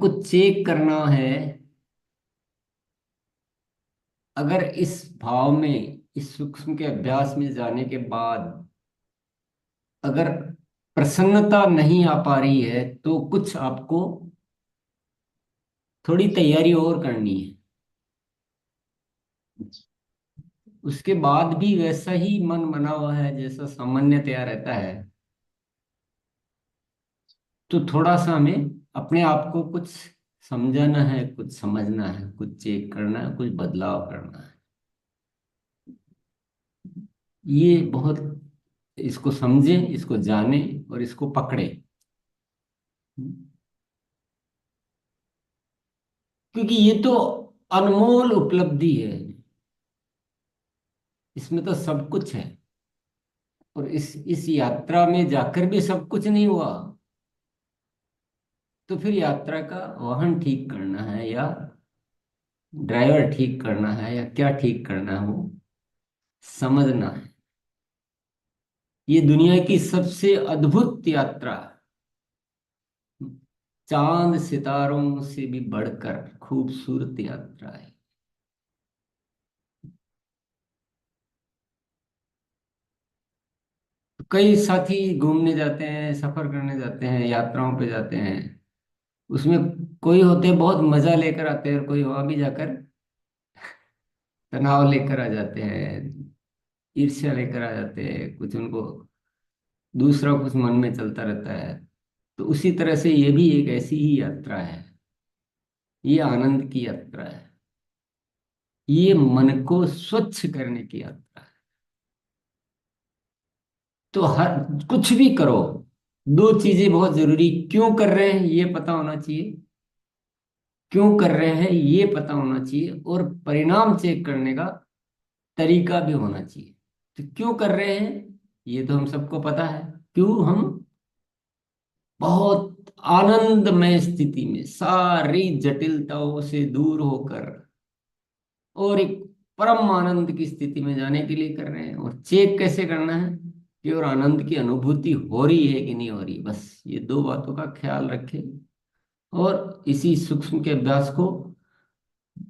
आपको चेक करना है। अगर इस भाव में, इस सूक्ष्म के अभ्यास में जाने के बाद अगर प्रसन्नता नहीं आ पा रही है तो कुछ आपको थोड़ी तैयारी और करनी है। उसके बाद भी वैसा ही मन बना हुआ है जैसा सामान्यतया रहता है, तो थोड़ा सा हमें अपने आप को कुछ समझाना है, कुछ समझना है, कुछ चेक करना है, कुछ बदलाव करना है। ये बहुत, इसको समझे, इसको जाने और इसको पकड़े। क्योंकि ये तो अनमोल उपलब्धि है, इसमें तो सब कुछ है। और इस यात्रा में जाकर भी सब कुछ नहीं हुआ, तो फिर यात्रा का वाहन ठीक करना है या ड्राइवर ठीक करना है या क्या ठीक करना है, वो समझना है। ये दुनिया की सबसे अद्भुत यात्रा, चांद सितारों से भी बढ़कर खूबसूरत यात्रा है। कई साथी घूमने जाते हैं, सफर करने जाते हैं, यात्राओं पे जाते हैं। उसमें कोई होते हैं बहुत मजा लेकर आते हैं और कोई वहां भी जाकर तनाव लेकर आ जाते हैं, ईर्ष्या लेकर आ जाते हैं, कुछ उनको दूसरा कुछ मन में चलता रहता है। तो उसी तरह से ये भी एक ऐसी ही यात्रा है। ये आनंद की यात्रा है। ये मन को स्वच्छ करने की यात्रा है। तो हर कुछ भी करो, दो चीजें बहुत जरूरी, क्यों कर रहे हैं ये पता होना चाहिए, क्यों कर रहे हैं ये पता होना चाहिए, और परिणाम चेक करने का तरीका भी होना चाहिए। तो क्यों कर रहे हैं ये तो हम सबको पता है। क्यों? हम बहुत आनंदमय स्थिति में सारी जटिलताओं से दूर होकर और एक परम आनंद की स्थिति में जाने के लिए कर रहे हैं। और चेक कैसे करना है कि और आनंद की अनुभूति हो रही है कि नहीं हो रही, बस ये दो बातों का ख्याल रखें। और इसी सूक्ष्म के अभ्यास को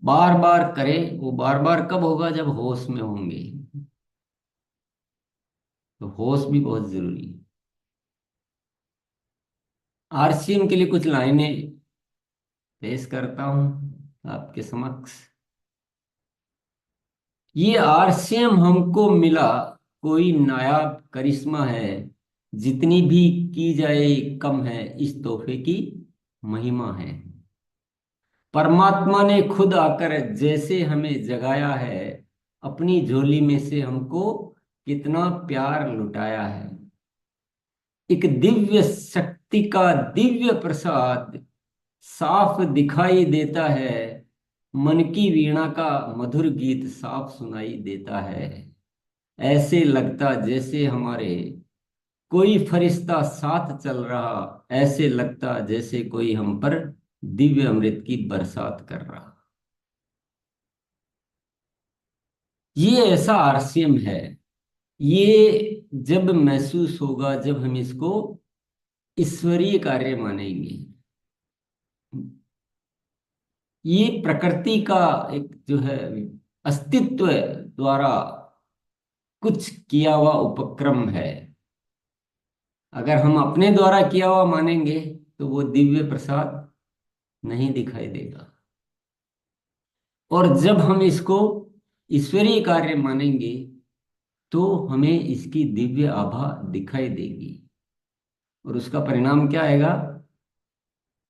बार बार करें। वो बार बार कब होगा? जब होश में होंगे। तो होश भी बहुत जरूरी है। आरसीएम के लिए कुछ लाइनें पेश करता हूं आपके समक्ष। ये आरसीएम हमको मिला कोई नायाब करिश्मा है, जितनी भी की जाए कम है, इस तोहफे की महिमा है। परमात्मा ने खुद आकर जैसे हमें जगाया है, अपनी झोली में से हमको कितना प्यार लुटाया है। एक दिव्य शक्ति का दिव्य प्रसाद साफ दिखाई देता है, मन की वीणा का मधुर गीत साफ सुनाई देता है। ऐसे लगता जैसे हमारे कोई फरिश्ता साथ चल रहा, ऐसे लगता जैसे कोई हम पर दिव्य अमृत की बरसात कर रहा। ये ऐसा आरसीएम है। ये जब महसूस होगा जब हम इसको ईश्वरीय कार्य मानेंगे। ये प्रकृति का एक जो है अस्तित्व द्वारा कुछ किया हुआ उपक्रम है। अगर हम अपने द्वारा किया हुआ मानेंगे तो वो दिव्य प्रसाद नहीं दिखाई देगा। और जब हम इसको ईश्वरीय कार्य मानेंगे तो हमें इसकी दिव्य आभा दिखाई देगी। और उसका परिणाम क्या आएगा?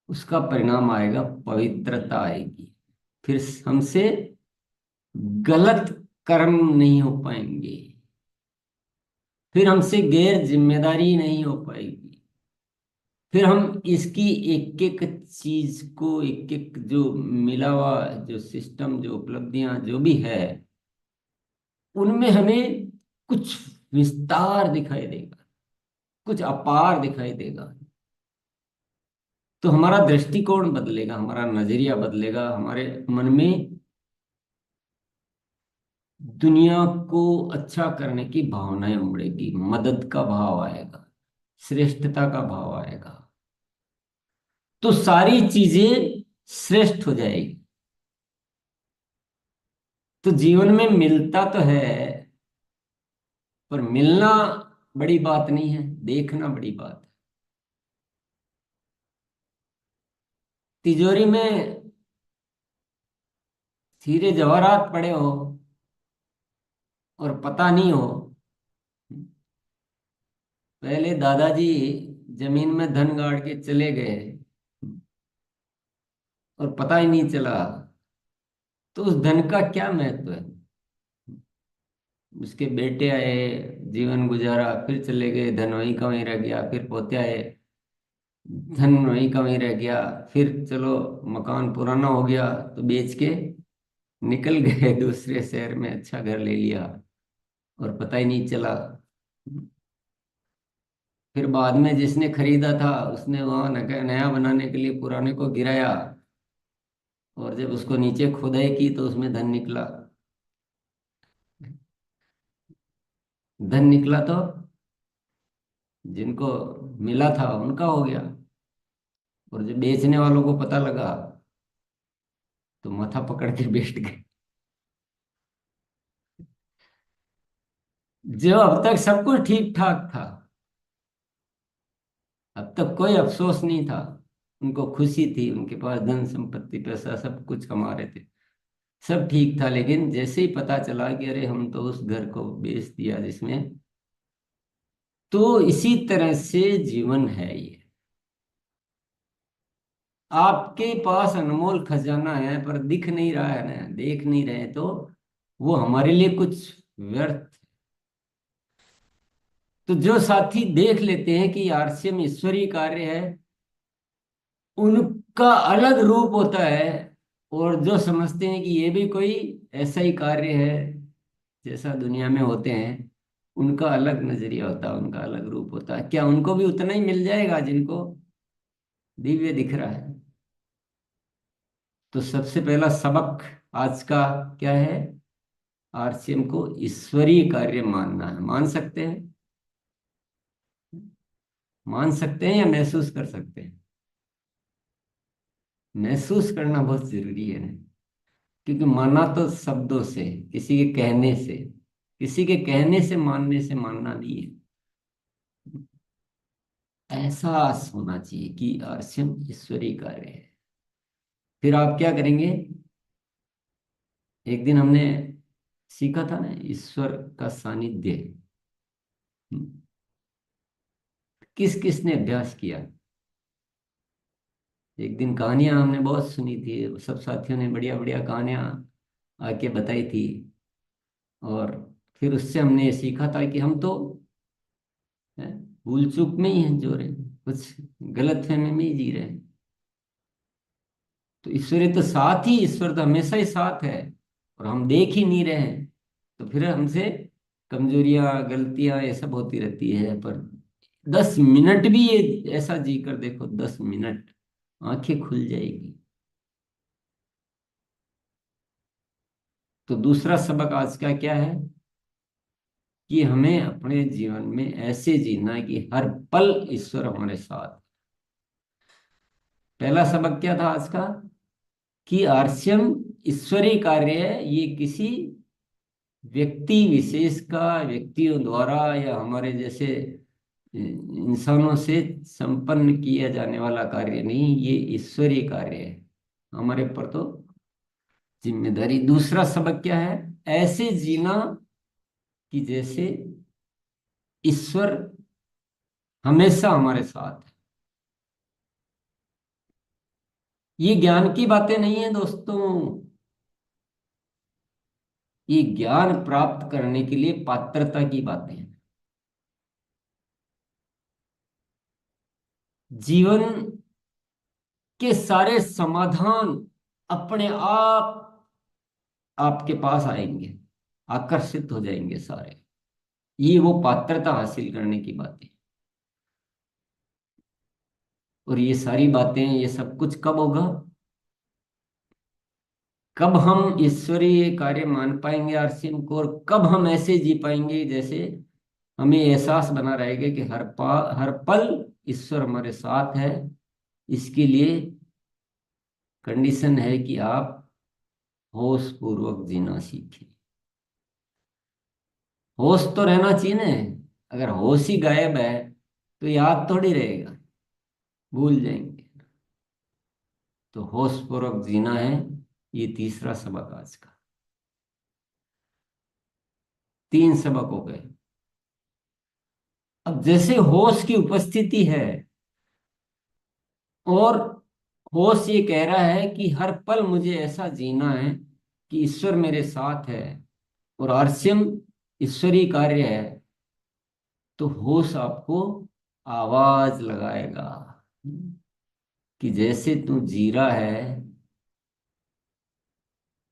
उसका परिणाम आएगा पवित्रता आएगी। फिर हमसे गलत कर्म नहीं हो पाएंगे, फिर हमसे गैर जिम्मेदारी नहीं हो पाएगी। फिर हम इसकी एक एक चीज को, एक एक जो मिला हुआ जो सिस्टम, जो उपलब्धियां जो भी है, उनमें हमें कुछ विस्तार दिखाई देगा, कुछ अपार दिखाई देगा। तो हमारा दृष्टिकोण बदलेगा, हमारा नजरिया बदलेगा, हमारे मन में दुनिया को अच्छा करने की भावनाएं उमड़ेगी, मदद का भाव आएगा, श्रेष्ठता का भाव आएगा। तो सारी चीजें श्रेष्ठ हो जाएगी। तो जीवन में मिलता तो है, पर मिलना बड़ी बात नहीं है, देखना बड़ी बात है। तिजोरी में हीरे जवाहरात पड़े हो और पता नहीं हो। पहले दादाजी जमीन में धन गाड़ के चले गए और पता ही नहीं चला, तो उस धन का क्या महत्व है। उसके बेटे आए, जीवन गुजारा, फिर चले गए, धन वहीं का वहीं रह गया। फिर पोते आए, धन वहीं का वहीं रह गया। फिर चलो मकान पुराना हो गया तो बेच के निकल गए दूसरे शहर में, अच्छा घर ले लिया और पता ही नहीं चला। फिर बाद में जिसने खरीदा था उसने वहां नया बनाने के लिए पुराने को गिराया, और जब उसको नीचे खुदाई की तो उसमें धन निकला। धन निकला तो जिनको मिला था उनका हो गया, और जो बेचने वालों को पता लगा तो माथा पकड़ के बैठ गए। जो अब तक सब कुछ ठीक ठाक था, अब तक कोई अफसोस नहीं था, उनको खुशी थी, उनके पास धन संपत्ति पैसा सब कुछ कमा रहे थे, सब ठीक था। लेकिन जैसे ही पता चला कि अरे हम तो उस घर को बेच दिया जिसमें, तो इसी तरह से जीवन है ये। आपके पास अनमोल खजाना है पर दिख नहीं रहा है ना, देख नहीं रहे, तो वो हमारे लिए कुछ व्यर्थ। तो जो साथी देख लेते हैं कि आरसीएम ईश्वरीय कार्य है, उनका अलग रूप होता है। और जो समझते हैं कि ये भी कोई ऐसा ही कार्य है जैसा दुनिया में होते हैं, उनका अलग नजरिया होता है, उनका अलग रूप होता है। क्या उनको भी उतना ही मिल जाएगा जिनको दिव्य दिख रहा है? तो सबसे पहला सबक आज का क्या है? आरसीएम को ईश्वरीय कार्य मानना है। मान सकते हैं? मान सकते हैं या महसूस कर सकते हैं? महसूस करना बहुत जरूरी है ना, क्योंकि माना तो शब्दों से, किसी के कहने से, किसी के कहने से मानने से मानना नहीं है। एहसास होना चाहिए कि आरसीएम ईश्वरीय कार्य है। फिर आप क्या करेंगे? एक दिन हमने सीखा था ना, ईश्वर का सानिध्य। किस किसने अभ्यास किया? एक दिन कहानियां हमने बहुत सुनी थी, सब साथियों ने बढ़िया बढ़िया कहानियां आके बताई थी। और फिर उससे हमने ये सीखा था कि हम तो हैं, भूल चूक में ही हैं, जो रहे कुछ गलत फहमी में ही जी रहे हैं। तो ईश्वर तो साथ ही, ईश्वर तो हमेशा ही साथ है, और हम देख ही नहीं रहे हैं। तो फिर हमसे कमजोरियां गलतियां ये सब होती रहती है। पर 10 मिनट भी ये ऐसा जी कर देखो, 10 मिनट आंखें खुल जाएगी। तो दूसरा सबक आज का क्या है? कि हमें अपने जीवन में ऐसे जीना है कि हर पल ईश्वर हमारे साथ। पहला सबक क्या था आज का? कि आरसीएम ईश्वरीय कार्य है, ये किसी व्यक्ति विशेष का, व्यक्तियों द्वारा या हमारे जैसे इंसानों से संपन्न किया जाने वाला कार्य नहीं, ये ईश्वरीय कार्य है। हमारे ऊपर तो जिम्मेदारी। दूसरा सबक क्या है? ऐसे जीना कि जैसे ईश्वर हमेशा हमारे साथ है। ये ज्ञान की बातें नहीं है दोस्तों, ये ज्ञान प्राप्त करने के लिए पात्रता की बातें हैं। जीवन के सारे समाधान अपने आप आपके पास आएंगे, आकर्षित हो जाएंगे सारे। ये वो पात्रता हासिल करने की बातें। और ये सारी बातें, ये सब कुछ कब होगा? कब हम ईश्वरीय कार्य मान पाएंगे आरसीएम को, और कब हम ऐसे जी पाएंगे जैसे हमें एहसास बना रहेगा कि हर पल ईश्वर हमारे साथ है। इसके लिए कंडीशन है कि आप होश पूर्वक जीना सीखें। होश तो रहना चाहिए ना। अगर होश ही गायब है तो याद थोड़ी रहेगा, भूल जाएंगे। तो होश पूर्वक जीना है, ये तीसरा सबक आज का। 3 सबक हो गए। अब जैसे होश की उपस्थिति है और होश ये कह रहा है कि हर पल मुझे ऐसा जीना है कि ईश्वर मेरे साथ है और अवश्यम ईश्वरी कार्य है, तो होश आपको आवाज लगाएगा कि जैसे तू जी रहा है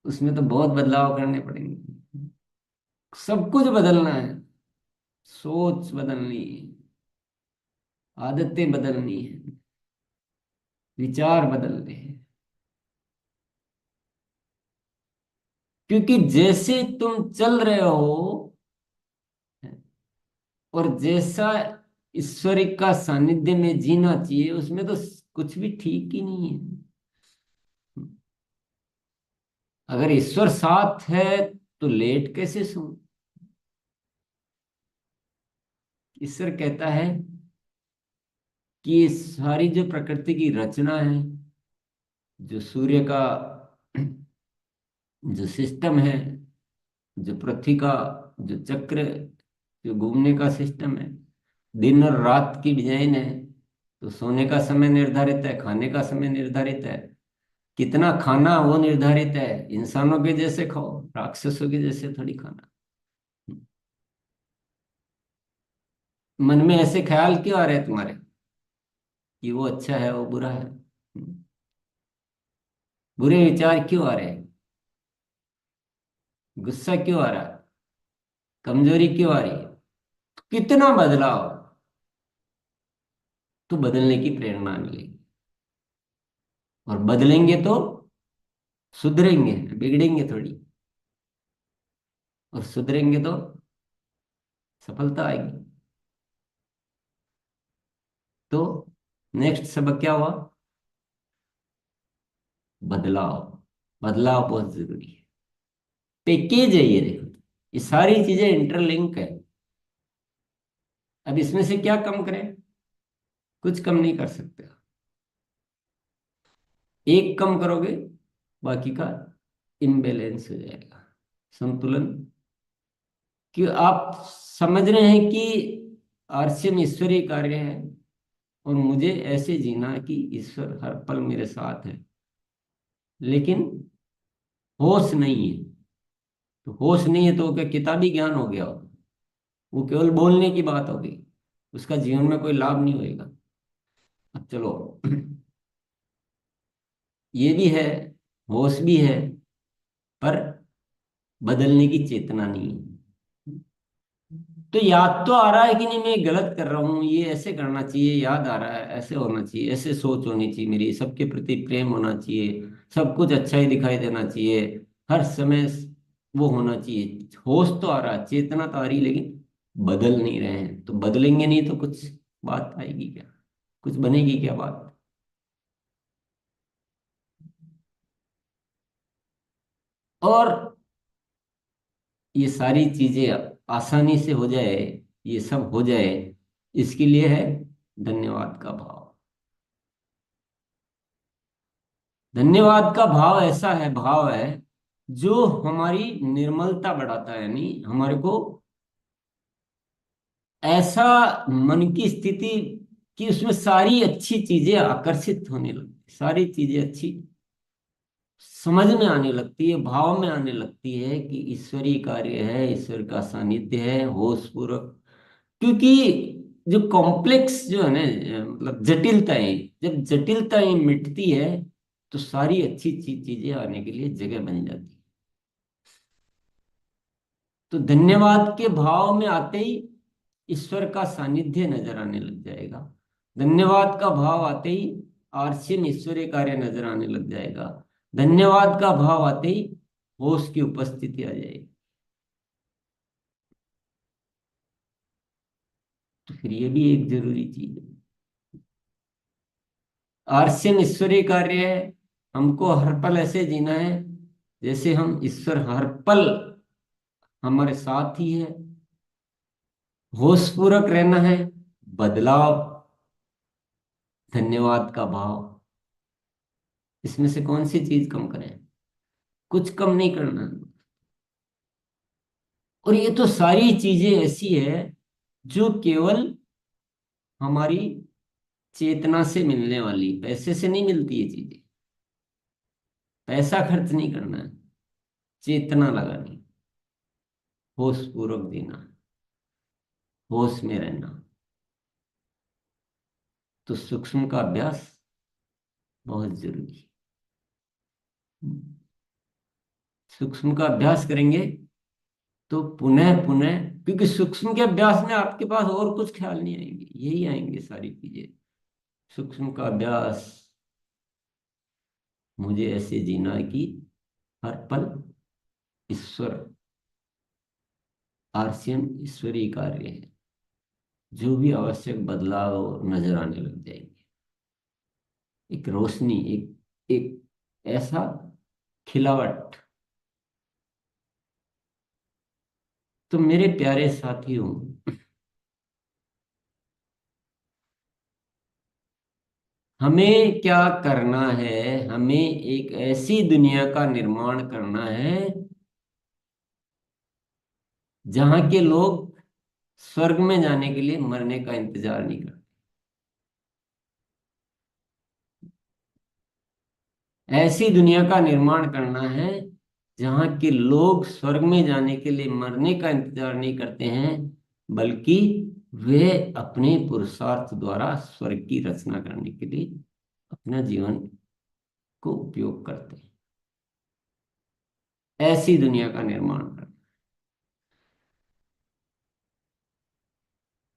उसमें तो बहुत बदलाव करने पड़ेंगे। सब कुछ बदलना है, सोच बदलनी है, आदतें बदलनी है, विचार बदलने हैं। क्योंकि जैसे तुम चल रहे हो और जैसा ईश्वर का सानिध्य में जीना चाहिए, उसमें तो कुछ भी ठीक ही नहीं है। अगर ईश्वर साथ है तो लेट कैसे सो। ईश्वर कहता है कि ये सारी जो प्रकृति की रचना है, जो सूर्य का जो सिस्टम है, जो पृथ्वी का जो चक्र, जो घूमने का सिस्टम है, दिन और रात की डिजाइन है, तो सोने का समय निर्धारित है, खाने का समय निर्धारित है, कितना खाना वो निर्धारित है। इंसानों के जैसे खाओ, राक्षसों के जैसे थोड़ी खाना। मन में ऐसे ख्याल क्यों आ रहे हैं तुम्हारे कि वो अच्छा है वो बुरा है? बुरे विचार क्यों आ रहे हैं? गुस्सा क्यों आ रहा है? कमजोरी क्यों आ रही है? कितना बदलाव, तो बदलने की प्रेरणा मिलेगी। और बदलेंगे तो सुधरेंगे, बिगड़ेंगे थोड़ी। और सुधरेंगे तो सफलता आएगी। तो नेक्स्ट सबक क्या हुआ? बदलाव। बदलाव बहुत जरूरी है। पैकेज है ये, देखो ये सारी चीजें इंटरलिंक है। अब इसमें से क्या कम करें? कुछ कम नहीं कर सकते। एक कम करोगे बाकी का इम्बेलेंस हो जाएगा, संतुलन। कि आप समझ रहे हैं कि आरसीएम ईश्वरीय कार्य है और मुझे ऐसे जीना है कि ईश्वर हर पल मेरे साथ है, लेकिन होश नहीं है। तो होश नहीं है तो क्या किताबी ज्ञान हो गया? वो केवल बोलने की बात होगी, उसका जीवन में कोई लाभ नहीं होएगा। अब चलो, ये भी है, होश भी है, पर बदलने की चेतना नहीं है। तो याद तो आ रहा है कि नहीं मैं गलत कर रहा हूँ, ये ऐसे करना चाहिए, याद आ रहा है ऐसे होना चाहिए, ऐसे सोच होनी चाहिए, मेरी सबके प्रति प्रेम होना चाहिए, सब कुछ अच्छा ही दिखाई देना चाहिए, हर समय वो होना चाहिए। होश तो आ रहा है, चेतना तो आ रही, लेकिन बदल नहीं रहे हैं। तो बदलेंगे नहीं तो कुछ बात आएगी क्या? कुछ बनेगी क्या बात? और ये सारी चीजें आसानी से हो जाए, ये सब हो जाए, इसके लिए है धन्यवाद का भाव। धन्यवाद का भाव ऐसा है, भाव है जो हमारी निर्मलता बढ़ाता है। यानी हमारे को ऐसा मन की स्थिति कि उसमें सारी अच्छी चीजें आकर्षित होने लगती, सारी चीजें अच्छी समझ में आने लगती है, भाव में आने लगती है कि ईश्वरीय कार्य है, ईश्वर का सानिध्य है, होश पूर्वक। क्योंकि जो कॉम्प्लेक्स जो है ना, मतलब जटिलताएं, जब जटिलताएं मिटती है तो सारी अच्छी चीजें आने के लिए जगह बन जाती है। तो धन्यवाद के भाव में आते ही ईश्वर का सानिध्य नजर आने लग जाएगा। धन्यवाद का भाव आते ही आर्षिम ईश्वरीय कार्य नजर आने लग जाएगा। धन्यवाद का भाव आते ही होश की उपस्थिति आ जाएगी। तो फिर ये भी एक जरूरी चीज है। आर्सियन ईश्वरीय कार्य है। हमको हर पल ऐसे जीना है जैसे हम ईश्वर हर पल हमारे साथ ही है। होशपूर्वक रहना है। बदलाव, धन्यवाद का भाव, इसमें से कौन सी चीज कम करें? कुछ कम नहीं करना। और ये तो सारी चीजें ऐसी है जो केवल हमारी चेतना से मिलने वाली, पैसे से नहीं मिलती ये चीजें। पैसा खर्च नहीं करना है, चेतना लगानी, होश पूर्वक जीना, होश में रहना। तो सूक्ष्म का अभ्यास बहुत जरूरी है। सूक्ष्म का अभ्यास करेंगे तो पुनः पुनः, क्योंकि सूक्ष्म के अभ्यास में आपके पास और कुछ ख्याल नहीं आएंगे, यही आएंगे सारी चीजें। सूक्ष्म का अभ्यास, मुझे ऐसे जीना है कि हर पल ईश्वर, आरसीएम ईश्वरीय कार्य है। जो भी आवश्यक बदलाव नजर आने लग जाएंगे, एक रोशनी, एक एक ऐसा खिलावट। तो मेरे प्यारे साथियों, हमें क्या करना है? हमें एक ऐसी दुनिया का निर्माण करना है जहां के लोग स्वर्ग में जाने के लिए मरने का इंतजार नहीं करते। ऐसी दुनिया का निर्माण करना है जहां के लोग स्वर्ग में जाने के लिए मरने का इंतजार नहीं करते हैं, बल्कि वे अपने पुरुषार्थ द्वारा स्वर्ग की रचना करने के लिए अपना जीवन को उपयोग करते हैं। ऐसी दुनिया का निर्माण करना।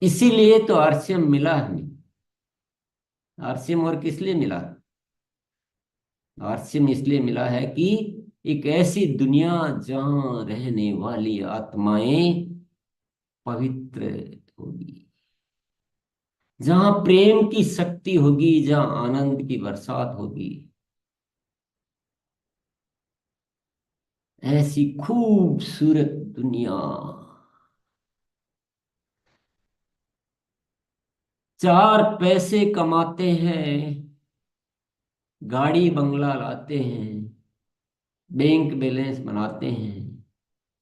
इसीलिए तो आरसीएम मिला हमें। आरसीएम और किस लिए मिला? आरसीएम इसलिए मिला है कि एक ऐसी दुनिया जहां रहने वाली आत्माएं पवित्र होगी, जहां प्रेम की शक्ति होगी, जहां आनंद की बरसात होगी। ऐसी खूबसूरत दुनिया। चार पैसे कमाते हैं, गाड़ी बंगला लाते हैं, बैंक बैलेंस बनाते हैं,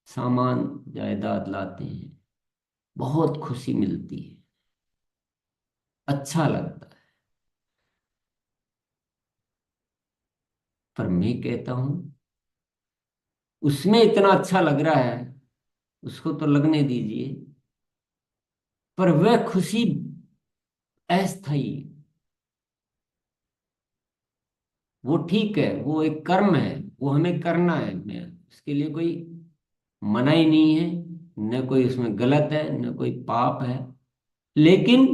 सामान जायदाद लाते हैं, बहुत खुशी मिलती है, अच्छा लगता है। पर मैं कहता हूं, उसमें इतना अच्छा लग रहा है, उसको तो लगने दीजिए। पर वह खुशी अस्थायी। वो ठीक है, वो एक कर्म है, वो हमें करना है। मैं उसके लिए कोई मनाही नहीं है, न कोई उसमें गलत है, न कोई पाप है। लेकिन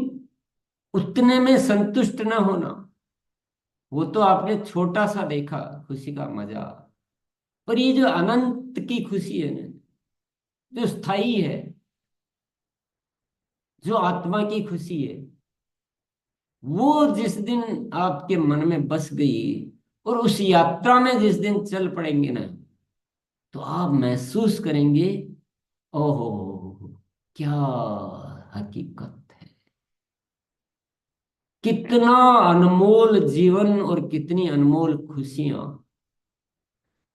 उतने में संतुष्ट ना होना, वो तो आपने छोटा सा देखा खुशी का मजा। पर ये जो अनंत की खुशी है ना, जो स्थायी है, जो आत्मा की खुशी है, वो जिस दिन आपके मन में बस गई और उस यात्रा में जिस दिन चल पड़ेंगे ना, तो आप महसूस करेंगे, ओहो, क्या हकीकत है। कितना अनमोल जीवन और कितनी अनमोल खुशियां।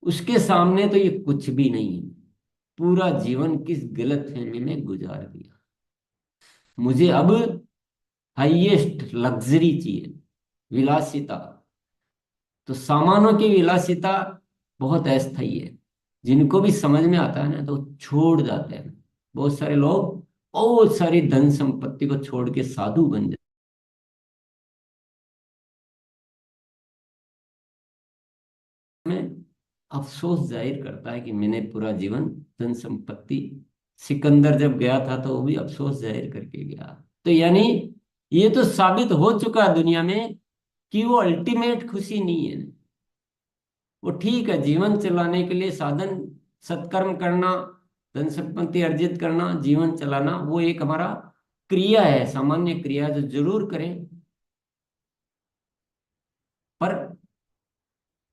उसके सामने तो ये कुछ भी नहीं है। पूरा जीवन किस गलतफहमी में गुजार दिया। मुझे अब हाईएस्ट लग्जरी चाहिए, विलासिता। तो सामानों की विलासिता बहुत अस्थायी है। जिनको भी समझ में आता है ना, तो छोड़ जाते हैं। बहुत सारे लोग बहुत सारी धन संपत्ति को छोड़ के साधु बन जाते हैं। अफसोस जाहिर करता है कि मैंने पूरा जीवन धन संपत्ति, सिकंदर जब गया था तो वो भी अफसोस जाहिर करके गया। तो यानी ये तो साबित हो चुका है दुनिया में कि वो अल्टीमेट खुशी नहीं है। वो ठीक है, जीवन चलाने के लिए साधन, सत्कर्म करना, धन संपत्ति अर्जित करना, जीवन चलाना, वो एक हमारा क्रिया है, सामान्य क्रिया जो जरूर करें।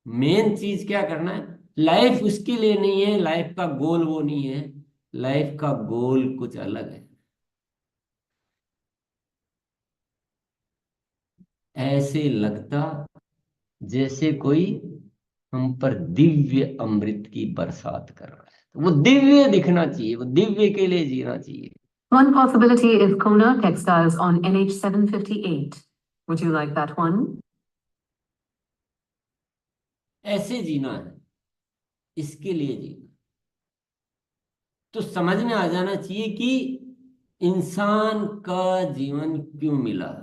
मेन चीज क्या करना है, लाइफ उसके लिए नहीं है, लाइफ का गोल वो नहीं है, लाइफ का गोल कुछ अलग है। ऐसे लगता जैसे कोई हम पर दिव्य अमृत की बरसात कर रहा है, तो वो दिव्य दिखना चाहिए, वो दिव्य के लिए जीना चाहिए। One possibility is Kona Textiles on NH 758. Would you like that one? ऐसे जीना है, इसके लिए जीना। तो समझ में आ जाना चाहिए कि इंसान का जीवन क्यों मिला,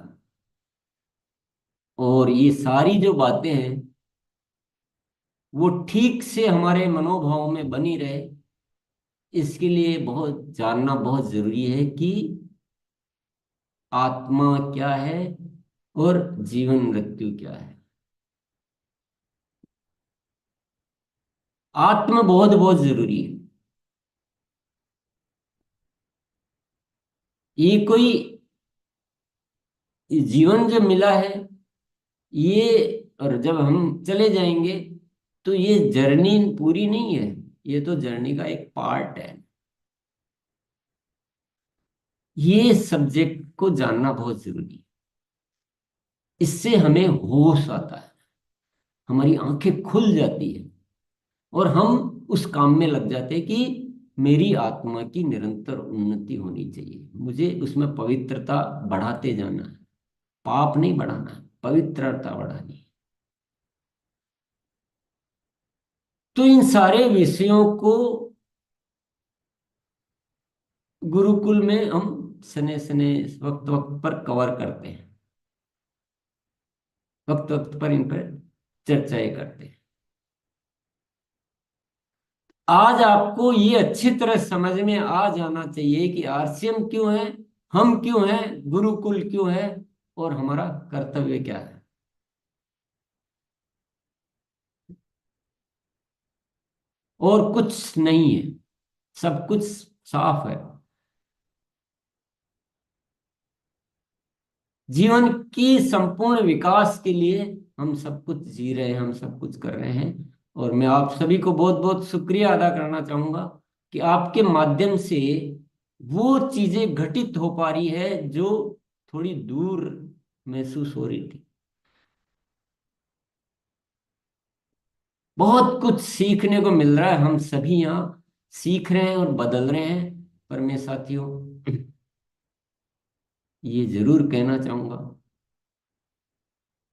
और ये सारी जो बातें हैं वो ठीक से हमारे मनोभाव में बनी रहे, इसके लिए बहुत जानना बहुत जरूरी है कि आत्मा क्या है और जीवन मृत्यु क्या है। आत्मा बहुत बहुत जरूरी है। ये कोई जीवन जो मिला है ये, और जब हम चले जाएंगे तो ये जर्नी पूरी नहीं है, ये तो जर्नी का एक पार्ट है। ये सब्जेक्ट को जानना बहुत जरूरी है। इससे हमें होश आता है, हमारी आंखें खुल जाती है, और हम उस काम में लग जाते हैं कि मेरी आत्मा की निरंतर उन्नति होनी चाहिए, मुझे उसमें पवित्रता बढ़ाते जाना है, पाप नहीं बढ़ाना है, पवित्रता बढ़ानी है। तो इन सारे विषयों को गुरुकुल में हम सने सने वक्त वक्त पर कवर करते हैं, वक्त वक्त पर इन पर चर्चाएं करते हैं। आज आपको ये अच्छी तरह समझ में आ जाना चाहिए कि आरसीएम क्यों है, हम क्यों हैं, गुरुकुल क्यों है, और हमारा कर्तव्य क्या है। और कुछ नहीं है, सब कुछ साफ है। जीवन की संपूर्ण विकास के लिए हम सब कुछ जी रहे हैं, हम सब कुछ कर रहे हैं। और मैं आप सभी को बहुत बहुत शुक्रिया अदा करना चाहूंगा कि आपके माध्यम से वो चीजें घटित हो पा रही है जो थोड़ी दूर महसूस हो रही थी। बहुत कुछ सीखने को मिल रहा है, हम सभी यहाँ सीख रहे हैं और बदल रहे हैं। पर मैं साथियों ये जरूर कहना चाहूंगा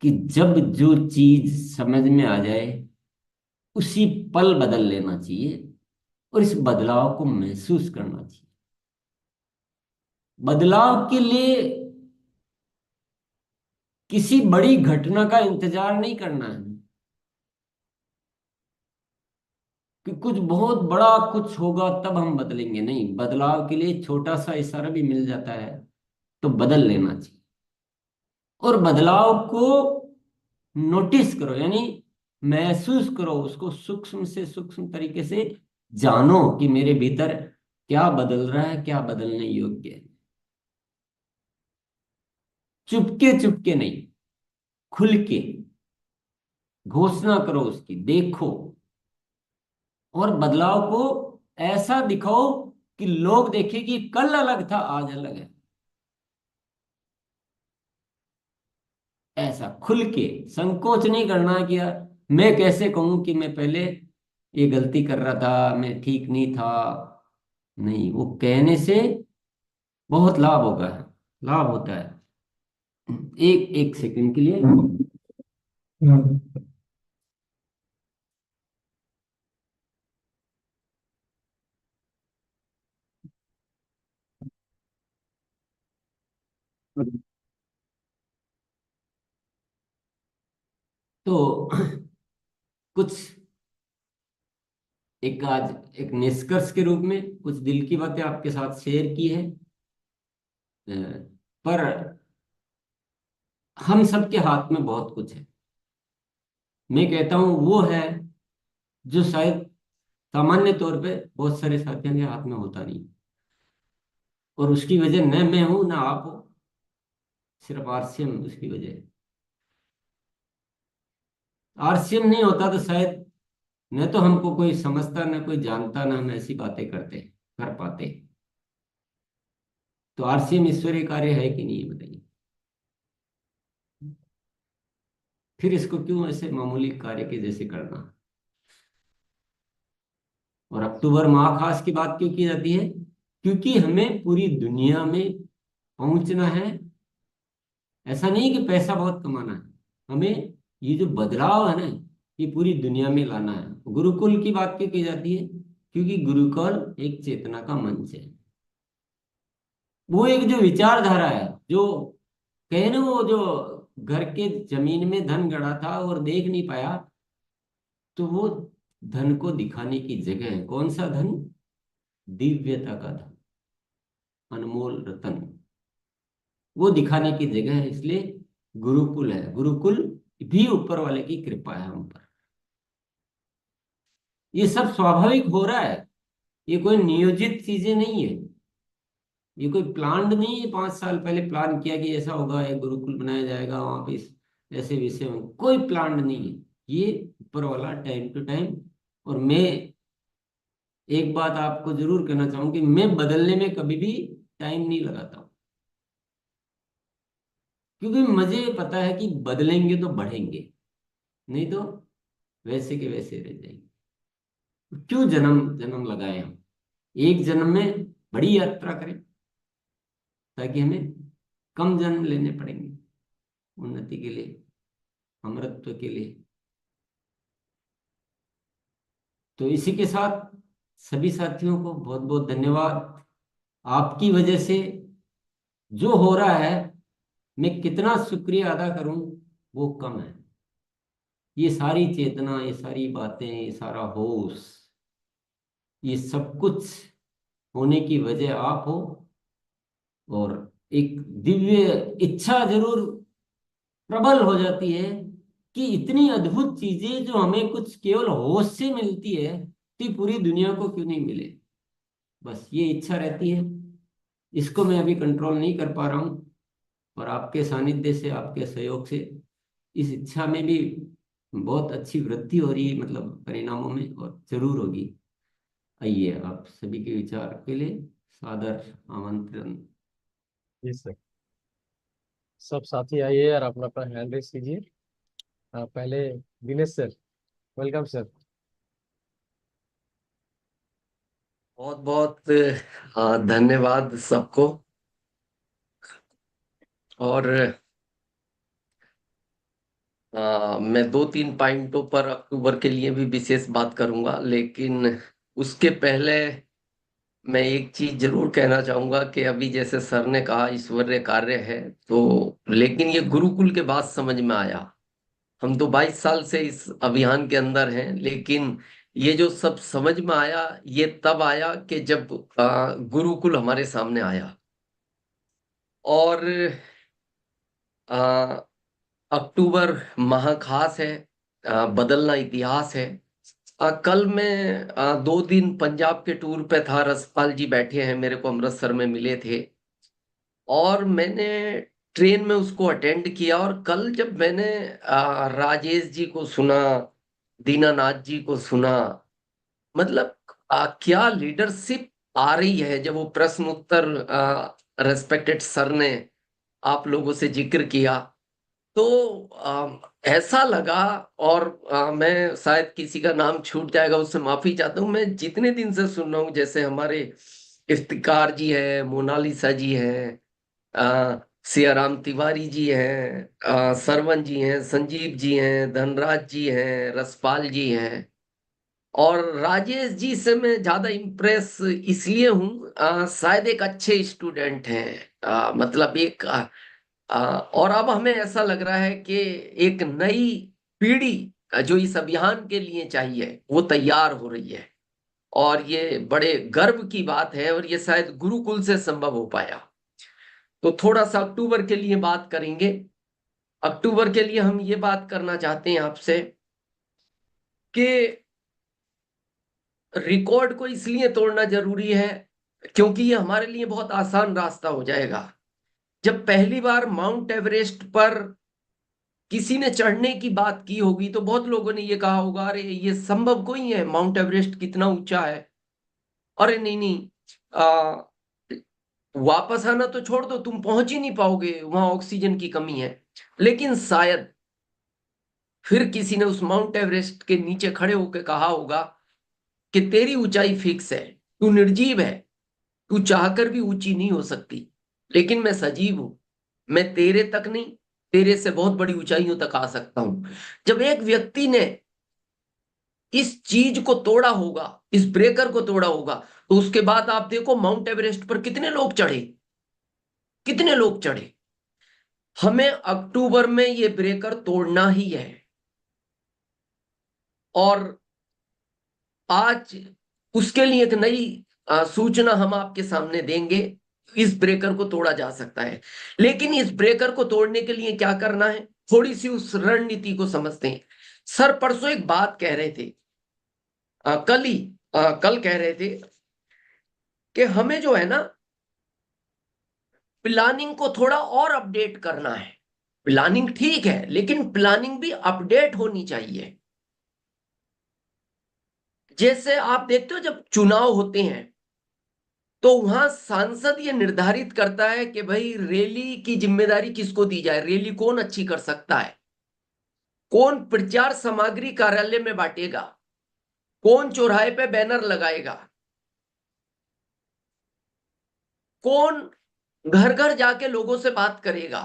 कि जब जो चीज समझ में आ जाए उसी पल बदल लेना चाहिए, और इस बदलाव को महसूस करना चाहिए। बदलाव के लिए किसी बड़ी घटना का इंतजार नहीं करना है कि कुछ बहुत बड़ा कुछ होगा तब हम बदलेंगे, नहीं, बदलाव के लिए छोटा सा इशारा भी मिल जाता है तो बदल लेना चाहिए। और बदलाव को नोटिस करो, यानी महसूस करो उसको, सूक्ष्म से सूक्ष्म तरीके से जानो कि मेरे भीतर क्या बदल रहा है, क्या बदलने योग्य है। चुपके चुपके नहीं, खुल के घोषणा करो उसकी, देखो, और बदलाव को ऐसा दिखाओ कि लोग देखें कि कल अलग था आज अलग है। ऐसा खुल के, संकोच नहीं करना कि यार मैं कैसे कहूं कि मैं पहले ये गलती कर रहा था, मैं ठीक नहीं था। नहीं, वो कहने से बहुत लाभ होगा, लाभ होता है। एक एक सेकंड के लिए। तो कुछ एक आज एक निष्कर्ष के रूप में कुछ दिल की बातें आपके साथ शेयर की है। अ, पर हम सबके हाथ में बहुत कुछ है। मैं कहता हूं वो है जो शायद सामान्य तौर पे बहुत सारे साथियों के हाथ में होता नहीं, और उसकी वजह न मैं हूं ना आप हो, सिर्फ आरसीएम उसकी वजह है। आरसीएम नहीं होता तो शायद न तो हमको कोई समझता, न कोई जानता, न हम ऐसी बातें करते कर पाते। तो आरसीएम ईश्वरीय कार्य है कि नहीं, ये बताइए। फिर इसको क्यों ऐसे मामूली कार्य के जैसे करना। और अक्टूबर माह खास की बात क्यों की जाती है? क्योंकि हमें पूरी दुनिया में पहुंचना है। ऐसा नहीं कि पैसा बहुत कमाना है, हमें ये जो बदलाव है ना, ये पूरी दुनिया में लाना है। गुरुकुल की बात क्यों की जाती है? क्योंकि गुरुकुल एक चेतना का मंच है। वो एक जो विचारधारा है, जो कहे ना, वो जो घर के जमीन में धन गड़ा था और देख नहीं पाया, तो वो धन को दिखाने की जगह है। कौन सा धन? दिव्यता का धन, अनमोल रतन। वो दिखाने की जगह है, इसलिए गुरुकुल है। गुरुकुल भी ऊपर वाले की कृपा है हम पर। ये सब स्वाभाविक हो रहा है, ये कोई नियोजित चीजें नहीं है। ये कोई प्लान्ड नहीं है, 5 साल पहले प्लान किया कि ऐसा होगा, एक गुरुकुल बनाया जाएगा, वहां पे ऐसे विषय होंगे। कोई प्लान्ड नहीं है, ये ऊपर वाला टाइम टू टाइम। और मैं एक बात आपको जरूर कहना चाहूँ कि मैं बदलने में कभी भी टाइम नहीं लगाता हूँ। क्योंकि मुझे पता है कि बदलेंगे तो बढ़ेंगे, नहीं तो वैसे के वैसे रह जाएंगे। क्यों जन्म जन्म लगाए हम? एक जन्म में बड़ी यात्रा करें, ताकि हमें कम जन्म लेने पड़ेंगे उन्नति के लिए, अमरत्व के लिए। तो इसी के साथ सभी साथियों को बहुत बहुत धन्यवाद। आपकी वजह से जो हो रहा है, मैं कितना शुक्रिया अदा करूं वो कम है। ये सारी चेतना, ये सारी बातें, ये सारा होश, ये सब कुछ होने की वजह आप हो। और एक दिव्य इच्छा जरूर प्रबल हो जाती है कि इतनी अद्भुत चीजें जो हमें कुछ केवल होश से मिलती है, तो ये पूरी दुनिया को क्यों नहीं मिले। बस ये इच्छा रहती है। इसको मैं अभी कंट्रोल नहीं कर पा रहा हूँ, और आपके सानिध्य से, आपके सहयोग से इस इच्छा में भी बहुत अच्छी वृद्धि हो रही है, मतलब परिणामों में, और जरूर होगी। आइए, आप सभी के विचार के लिए सादर आमंत्रण। जी सर। सब साथी आइए और अपना अपना हैंड रेस कीजिए। पहले दिनेश सर, वेलकम सर। बहुत बहुत धन्यवाद सबको। और मैं 2-3 पॉइंटों पर अक्टूबर के लिए भी विशेष बात करूंगा, लेकिन उसके पहले मैं एक चीज जरूर कहना चाहूंगा कि अभी जैसे सर ने कहा ईश्वरीय कार्य है, तो लेकिन ये गुरुकुल के बाद समझ में आया। हम तो 22 साल से इस अभियान के अंदर हैं, लेकिन ये जो सब समझ में आया, ये तब आया कि जब गुरुकुल हमारे सामने आया। और आ, अक्टूबर माह खास है, बदलना इतिहास है। कल मैं 2 दिन पंजाब के टूर पे था। रसपाल जी बैठे हैं, मेरे को अमृतसर में मिले थे, और मैंने ट्रेन में उसको अटेंड किया। और कल जब मैंने राजेश जी को सुना, दीनानाथ जी को सुना, मतलब क्या लीडरशिप आ रही है। जब वो प्रश्न उत्तर रेस्पेक्टेड सर ने आप लोगों से जिक्र किया, तो ऐसा लगा। और मैं शायद किसी का नाम छूट जाएगा, उससे माफी चाहता हूँ। मैं जितने दिन से सुन रहा हूँ, जैसे हमारे इफ्तिकार जी है, मोनालिसा जी है, सियाराम तिवारी जी हैं, सरवण जी हैं, संजीव जी हैं, धनराज जी हैं, रसपाल जी हैं, और राजेश जी से मैं ज्यादा इम्प्रेस इसलिए हूँ, शायद एक अच्छे स्टूडेंट हैं। मतलब एक और अब हमें ऐसा लग रहा है कि एक नई पीढ़ी जो इस अभियान के लिए चाहिए, वो तैयार हो रही है। और ये बड़े गर्व की बात है, और ये शायद गुरुकुल से संभव हो पाया। तो थोड़ा सा अक्टूबर के लिए बात करेंगे। अक्टूबर के लिए हम ये बात करना चाहते हैं आपसे कि रिकॉर्ड को इसलिए तोड़ना जरूरी है, क्योंकि ये हमारे लिए बहुत आसान रास्ता हो जाएगा। जब पहली बार माउंट एवरेस्ट पर किसी ने चढ़ने की बात की होगी तो बहुत लोगों ने ये कहा होगा, अरे ये संभव कोई है, माउंट एवरेस्ट कितना ऊंचा है, अरे नहीं नहीं, आ, वापस आना तो छोड़ दो, तुम पहुंच ही नहीं पाओगे, वहां ऑक्सीजन की कमी है। लेकिन शायद फिर किसी ने उस माउंट एवरेस्ट के नीचे खड़े होकर कहा होगा कि तेरी ऊंचाई फिक्स है, तू निर्जीव है, तू चाहकर भी ऊंची नहीं हो सकती, लेकिन मैं सजीव हूं, मैं तेरे तक नहीं, तेरे से बहुत बड़ी ऊंचाइयों तक आ सकता हूं। जब एक व्यक्ति ने इस चीज को तोड़ा होगा, इस ब्रेकर को तोड़ा होगा, तो उसके बाद आप देखो माउंट एवरेस्ट पर कितने लोग चढ़े, कितने लोग चढ़े। हमें अक्टूबर में ये ब्रेकर तोड़ना ही है। और आज उसके लिए एक नई सूचना हम आपके सामने देंगे। इस ब्रेकर को तोड़ा जा सकता है, लेकिन इस ब्रेकर को तोड़ने के लिए क्या करना है, थोड़ी सी उस रणनीति को समझते हैं। सर परसों एक बात कह रहे थे, कल कह रहे थे कि हमें जो है ना, प्लानिंग को थोड़ा और अपडेट करना है। प्लानिंग ठीक है, लेकिन प्लानिंग भी अपडेट होनी चाहिए। जैसे आप देखते हो जब चुनाव होते हैं तो वहां सांसद ये निर्धारित करता है कि भाई रैली की जिम्मेदारी किसको दी जाए, रैली कौन अच्छी कर सकता है, कौन प्रचार सामग्री कार्यालय में बांटेगा, कौन चौराहे पे बैनर लगाएगा, कौन घर घर जाके लोगों से बात करेगा।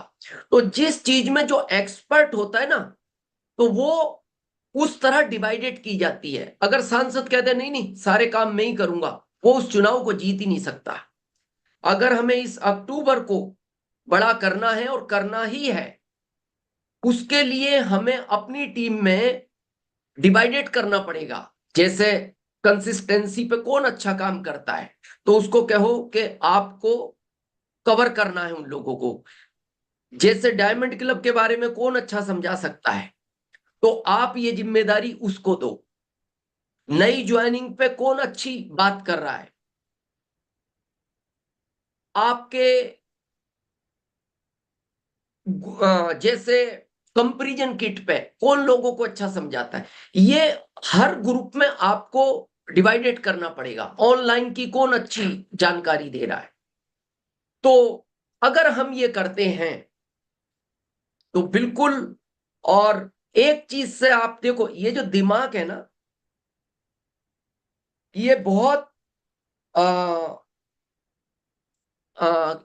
तो जिस चीज में जो एक्सपर्ट होता है ना, तो वो उस तरह डिवाइडेड की जाती है। अगर सांसद कहते हैं नहीं नहीं सारे काम मैं ही करूंगा, वो उस चुनाव को जीत ही नहीं सकता। अगर हमें इस अक्टूबर को बड़ा करना है और करना ही है, उसके लिए हमें अपनी टीम में डिवाइडेड करना पड़ेगा। जैसे कंसिस्टेंसी पे कौन अच्छा काम करता है, तो उसको कहो कि आपको कवर करना है उन लोगों को। जैसे डायमंड क्लब के बारे में कौन अच्छा समझा सकता है, तो आप ये जिम्मेदारी उसको दो। नई ज्वाइनिंग पे कौन अच्छी बात कर रहा है, आपके जैसे कंपैरिजन किट पे कौन लोगों को अच्छा समझाता है, ये हर ग्रुप में आपको डिवाइडेड करना पड़ेगा। ऑनलाइन की कौन अच्छी जानकारी दे रहा है, तो अगर हम ये करते हैं तो बिल्कुल। और एक चीज से आप देखो, ये जो दिमाग है ना, ये बहुत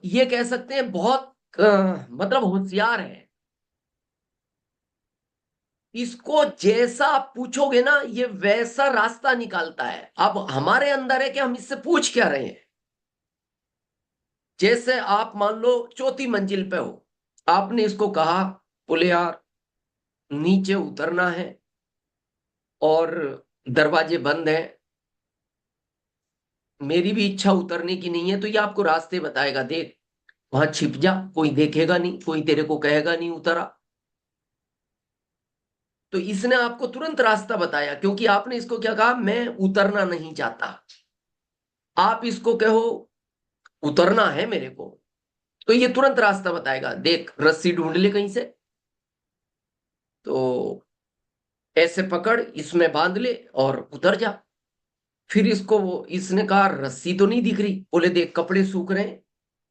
ये कह सकते हैं बहुत मतलब होशियार है। इसको जैसा आप पूछोगे ना, ये वैसा रास्ता निकालता है। अब हमारे अंदर है कि हम इससे पूछ क्या रहे हैं। जैसे आप मान लो चौथी मंजिल पे हो, आपने इसको कहा बोले यार नीचे उतरना है और दरवाजे बंद हैं, मेरी भी इच्छा उतरने की नहीं है, तो ये आपको रास्ते बताएगा, देख वहां छिप जा, कोई देखेगा नहीं, कोई तेरे को कहेगा नहीं उतरा। तो इसने आपको तुरंत रास्ता बताया, क्योंकि आपने इसको क्या कहा, मैं उतरना नहीं चाहता। आप इसको कहो उतरना है मेरे को, तो ये तुरंत रास्ता बताएगा, देख रस्सी ढूंढ ले कहीं से, तो ऐसे पकड़, इसमें बांध ले और उतर जा। फिर इसने कहा रस्सी तो नहीं दिख रही, बोले देख कपड़े सूख रहे हैं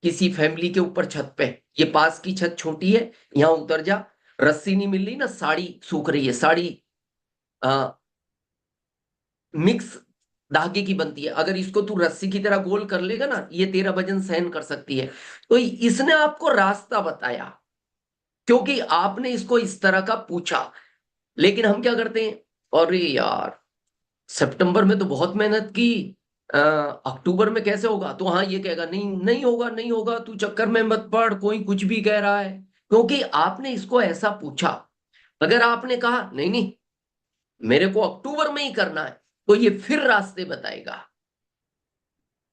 किसी फैमिली के ऊपर छत पे, ये पास की छत छोटी है, यहां उतर जा। रस्सी नहीं मिल रही ना, साड़ी सूख रही है, साड़ी मिक्स धागे की बनती है, अगर इसको तू रस्सी की तरह गोल कर लेगा ना, ये तेरा वजन सहन कर सकती है। तो इसने आपको रास्ता बताया, क्योंकि आपने इसको इस तरह का पूछा। लेकिन हम क्या करते हैं, अरे यार सितंबर में तो बहुत मेहनत की, अक्टूबर में कैसे होगा, तो हाँ ये कहेगा नहीं नहीं होगा नहीं होगा, तू चक्कर में मत पड़, कोई कुछ भी कह रहा है, क्योंकि आपने इसको ऐसा पूछा। अगर आपने कहा नहीं नहीं मेरे को अक्टूबर में ही करना है, तो ये फिर रास्ते बताएगा।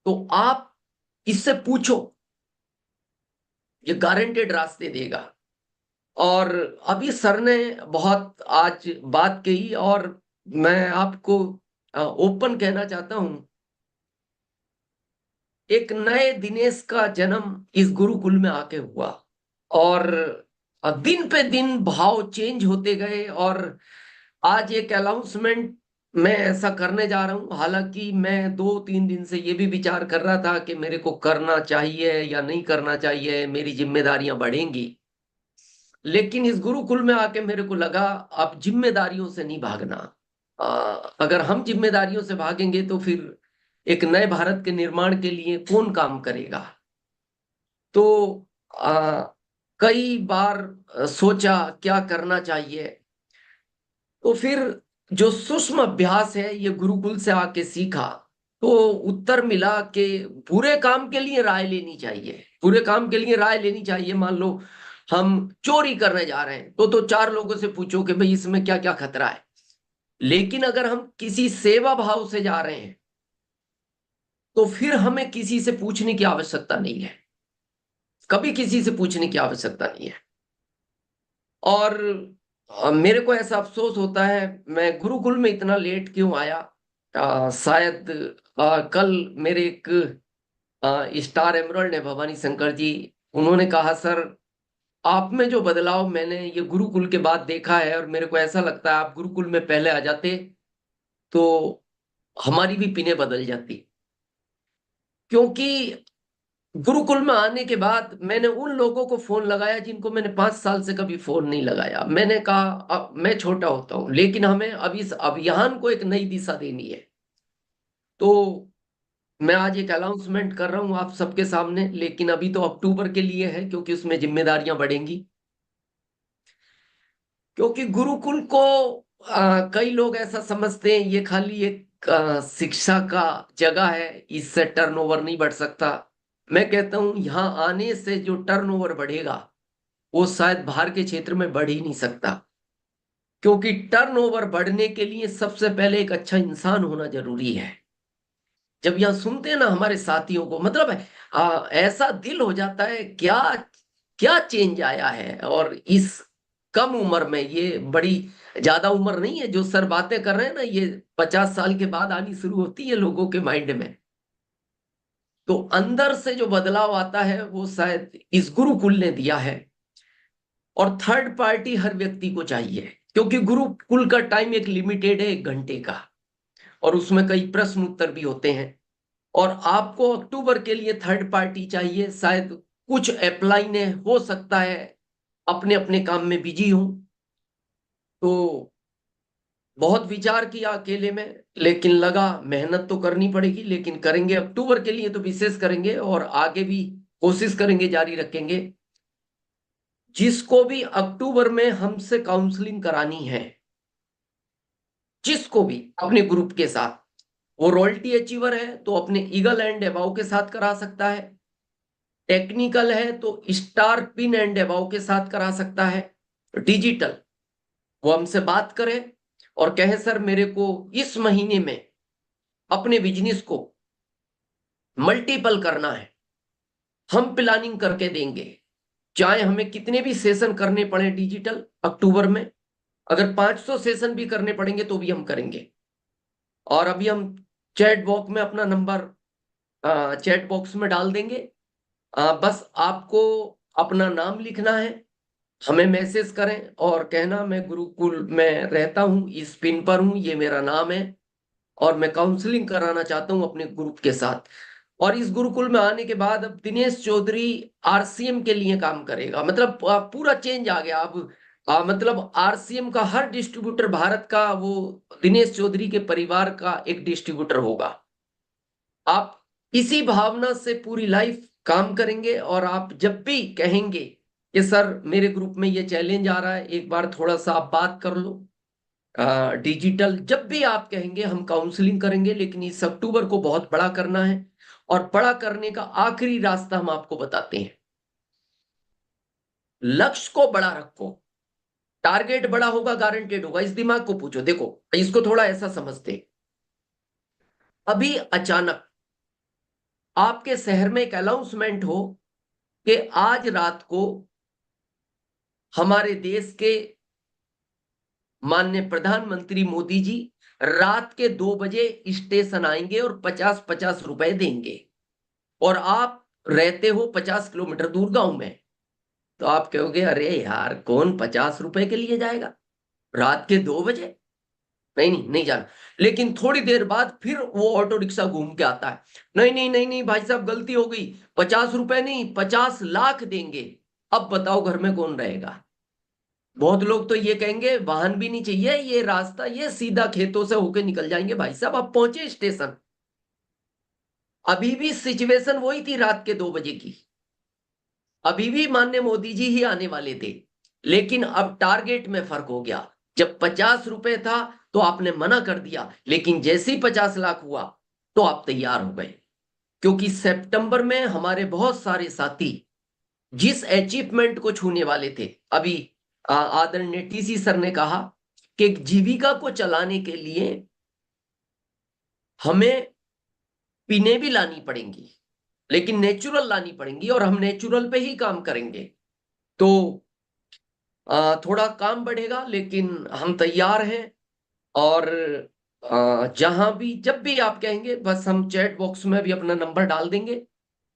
तो आप इससे पूछो, ये गारंटेड रास्ते देगा। और अभी सर ने बहुत आज बात कही, और मैं आपको ओपन कहना चाहता हूं, एक नए दिनेश का जन्म इस गुरुकुल में आके हुआ। और दिन पे दिन भाव चेंज होते गए, और आज एक अनाउंसमेंट मैं ऐसा करने जा रहा हूं। हालांकि मैं 2-3 दिन से ये भी विचार कर रहा था कि मेरे को करना चाहिए या नहीं करना चाहिए, मेरी जिम्मेदारियां बढ़ेंगी। लेकिन इस गुरुकुल में आके मेरे को लगा अब जिम्मेदारियों से नहीं भागना। अगर हम जिम्मेदारियों से भागेंगे तो फिर एक नए भारत के निर्माण के लिए कौन काम करेगा। तो आ, कई बार सोचा क्या करना चाहिए। तो फिर जो सूक्ष्म अभ्यास है ये गुरुकुल से आके सीखा, तो उत्तर मिला कि बुरे काम के लिए राय लेनी चाहिए। बुरे काम के लिए राय लेनी चाहिए, मान लो हम चोरी करने जा रहे हैं तो 4 लोगों से पूछो कि भाई इसमें क्या क्या खतरा है। लेकिन अगर हम किसी सेवा भाव से जा रहे हैं तो फिर हमें किसी से पूछने की आवश्यकता नहीं है, कभी किसी से पूछने की आवश्यकता नहीं है। और मेरे को ऐसा अफसोस होता है मैं गुरुकुल में इतना लेट क्यों आया। शायद कल मेरे एक स्टार एमरल्ड है भवानी शंकर जी, उन्होंने कहा सर आप में जो बदलाव मैंने ये गुरुकुल के बाद देखा है, और मेरे को ऐसा लगता है आप गुरुकुल में पहले आ जाते तो हमारी भी पिनें बदल जाती। क्योंकि गुरुकुल में आने के बाद मैंने उन लोगों को फोन लगाया जिनको मैंने 5 साल से कभी फोन नहीं लगाया। मैंने कहा अब मैं छोटा होता हूं लेकिन हमें अब इस अभियान को एक नई दिशा देनी है। तो मैं आज एक अनाउंसमेंट कर रहा हूं आप सबके सामने, लेकिन अभी तो अक्टूबर के लिए है क्योंकि उसमें जिम्मेदारियां बढ़ेंगी। क्योंकि गुरुकुल को कई लोग ऐसा समझते हैं ये खाली एक शिक्षा का जगह है, इससे टर्नओवर नहीं बढ़ सकता। मैं कहता हूं यहाँ आने से जो टर्नओवर बढ़ेगा वो शायद बाहर के क्षेत्र में बढ़ ही नहीं सकता। क्योंकि टर्नओवर बढ़ने के लिए सबसे पहले एक अच्छा इंसान होना जरूरी है। जब यहाँ सुनते हैं ना हमारे साथियों को, मतलब ऐसा दिल हो जाता है क्या क्या चेंज आया है। और इस कम उम्र में, ये बड़ी ज्यादा उम्र नहीं है जो सर बातें कर रहे हैं ना, ये 50 साल के बाद आनी शुरू होती है लोगों के माइंड में। तो अंदर से जो बदलाव आता है वो शायद इस गुरुकुल ने दिया है। और थर्ड पार्टी हर व्यक्ति को चाहिए, क्योंकि गुरुकुल का टाइम एक लिमिटेड है, 1 घंटे का, और उसमें कई प्रश्न उत्तर भी होते हैं। और आपको अक्टूबर के लिए थर्ड पार्टी चाहिए। शायद कुछ अप्लाई ने हो सकता है अपने अपने काम में बिजी हूं, तो बहुत विचार किया अकेले में, लेकिन लगा मेहनत तो करनी पड़ेगी, लेकिन करेंगे अक्टूबर के लिए तो विशेष करेंगे, और आगे भी कोशिश करेंगे, जारी रखेंगे। जिसको भी अक्टूबर में हमसे काउंसलिंग करानी है, जिसको भी अपने ग्रुप के साथ, वो रॉयल्टी अचीवर है तो अपने ईगल एंड अबाव के साथ करा सकता है, टेक्निकल है तो स्टार पिन एंड अबाव के साथ करा सकता है, डिजिटल वो हमसे बात करे और कहे सर मेरे को इस महीने में अपने बिजनेस को मल्टीपल करना है, हम प्लानिंग करके देंगे। चाहे हमें कितने भी सेशन करने पड़े डिजिटल अक्टूबर में, अगर 500 सेशन भी करने पड़ेंगे तो भी हम करेंगे। और अभी हम चैट बॉक्स में अपना नंबर चैट बॉक्स में डाल देंगे। बस आपको अपना नाम लिखना है, हमें मैसेज करें और कहना मैं गुरुकुल में रहता हूं, इस पिन पर हूं, ये मेरा नाम है और मैं काउंसलिंग कराना चाहता हूं अपने ग्रुप के साथ। और इस गुरुकुल में आने के बाद अब दिनेश चौधरी आरसीएम के लिए काम करेगा। मतलब पूरा चेंज आ गया अब। मतलब आरसीएम का हर डिस्ट्रीब्यूटर भारत का वो दिनेश चौधरी के परिवार का एक डिस्ट्रीब्यूटर होगा। आप इसी भावना से पूरी लाइफ काम करेंगे, और आप जब भी कहेंगे कि सर मेरे ग्रुप में ये चैलेंज आ रहा है, एक बार थोड़ा सा आप बात कर लो डिजिटल, जब भी आप कहेंगे हम काउंसलिंग करेंगे। लेकिन इस अक्टूबर को बहुत बड़ा करना है, और बड़ा करने का आखिरी रास्ता हम आपको बताते हैं। लक्ष्य को बड़ा रखो, टारगेट बड़ा होगा, गारंटेड होगा। इस दिमाग को पूछो, देखो इसको थोड़ा ऐसा समझते। अभी अचानक आपके शहर में एक अनाउंसमेंट हो कि आज रात को हमारे देश के माननीय प्रधानमंत्री मोदी जी रात के 2 बजे स्टेशन आएंगे और 50-50 रुपए देंगे, और आप रहते हो 50 किलोमीटर दूर गांव में, तो आप कहोगे अरे यार कौन 50 रुपए के लिए जाएगा रात के 2 बजे, नहीं नहीं नहीं जाना। लेकिन थोड़ी देर बाद फिर वो ऑटो रिक्शा घूम के आता है, नहीं नहीं नहीं नहीं भाई साहब गलती हो गई, 50 रुपए नहीं 50 लाख देंगे। अब बताओ घर में कौन रहेगा। बहुत लोग तो ये कहेंगे वाहन भी नहीं चाहिए, ये रास्ता ये सीधा खेतों से होके निकल जाएंगे। भाई साहब अब पहुंचे स्टेशन, अभी भी सिचुएशन वही थी रात के 2 बजे की, अभी भी माननीय मोदी जी ही आने वाले थे, लेकिन अब टारगेट में फर्क हो गया। जब 50 रुपए था तो आपने मना कर दिया, लेकिन जैसे ही 50 लाख हुआ तो आप तैयार हो गए। क्योंकि सितंबर में हमारे बहुत सारे साथी जिस अचीवमेंट को छूने वाले थे, अभी आदरणीय टीसी सर ने कहा कि एक जीविका को चलाने के लिए हमें पीने भी लानी पड़ेंगी, लेकिन नेचुरल लानी पड़ेंगी और हम नेचुरल पे ही काम करेंगे। तो थोड़ा काम बढ़ेगा, लेकिन हम तैयार हैं। और जहां भी जब भी आप कहेंगे बस हम चैट बॉक्स में भी अपना नंबर डाल देंगे,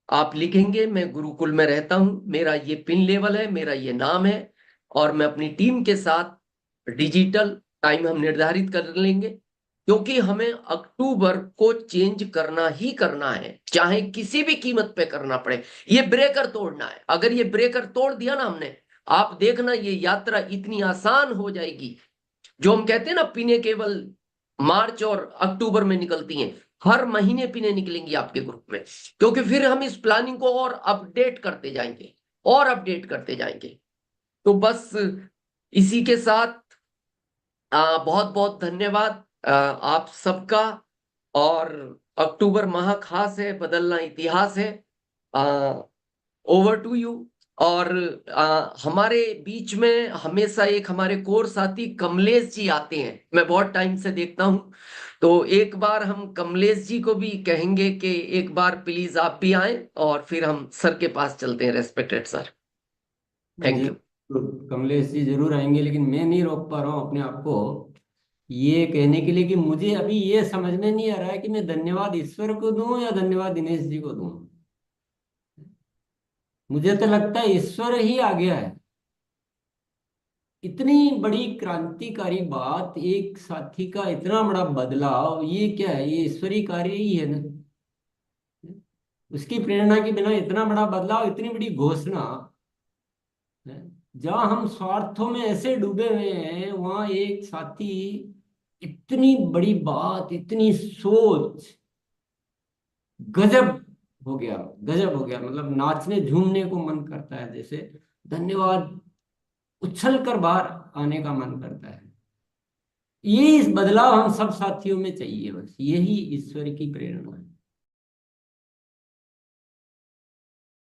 आप लिखेंगे मैं गुरुकुल में रहता हूं, मेरा ये पिन लेवल है, मेरा ये नाम है, और मैं अपनी टीम के साथ डिजिटल टाइम हम निर्धारित कर लेंगे। क्योंकि हमें अक्टूबर को चेंज करना ही करना है, चाहे किसी भी कीमत पे करना पड़े। ये ब्रेकर तोड़ना है, अगर ये ब्रेकर तोड़ दिया ना हमने, आप देखना ये यात्रा इतनी आसान हो जाएगी। जो हम कहते हैं ना पिने केवल मार्च और अक्टूबर में निकलती हैं, हर महीने पिने निकलेंगी आपके ग्रुप में। क्योंकि फिर हम इस प्लानिंग को और अपडेट करते जाएंगे और अपडेट करते जाएंगे। तो बस इसी के साथ बहुत बहुत धन्यवाद आप सबका। और अक्टूबर माह खास है, बदलना इतिहास है। Over to you. और हमारे बीच में हमेशा एक हमारे कोर साथी कमलेश जी आते हैं, मैं बहुत टाइम से देखता हूं। तो एक बार हम कमलेश जी को भी कहेंगे कि एक बार प्लीज आप भी आए, और फिर हम सर के पास चलते हैं। Respected sir, thank ji you. Kamlesh ji जरूर आएंगे, लेकिन मैं नहीं रोक पा रहा हूँ अपने आप को ये कहने के लिए कि मुझे अभी ये समझ में नहीं आ रहा है कि मैं धन्यवाद ईश्वर को दूं या धन्यवाद दिनेश जी को दूं। मुझे तो लगता है ईश्वर ही आ गया है। इतनी बड़ी क्रांतिकारी बात, एक साथी का इतना बड़ा बदलाव, ये क्या है? ये ईश्वरीय कार्य ही है ना। उसकी प्रेरणा के बिना इतना बड़ा बदलाव, इतनी बड़ी घोषणा है। जहाँ हम स्वार्थों में ऐसे डूबे हुए हैं, वहां एक साथी इतनी बड़ी बात, इतनी सोच, गजब हो गया। गजब हो गया, मतलब नाचने झूमने को मन करता है, जैसे धन्यवाद उछल कर बाहर आने का मन करता है। ये इस बदलाव हम सब साथियों में चाहिए, बस यही ईश्वर की प्रेरणा है।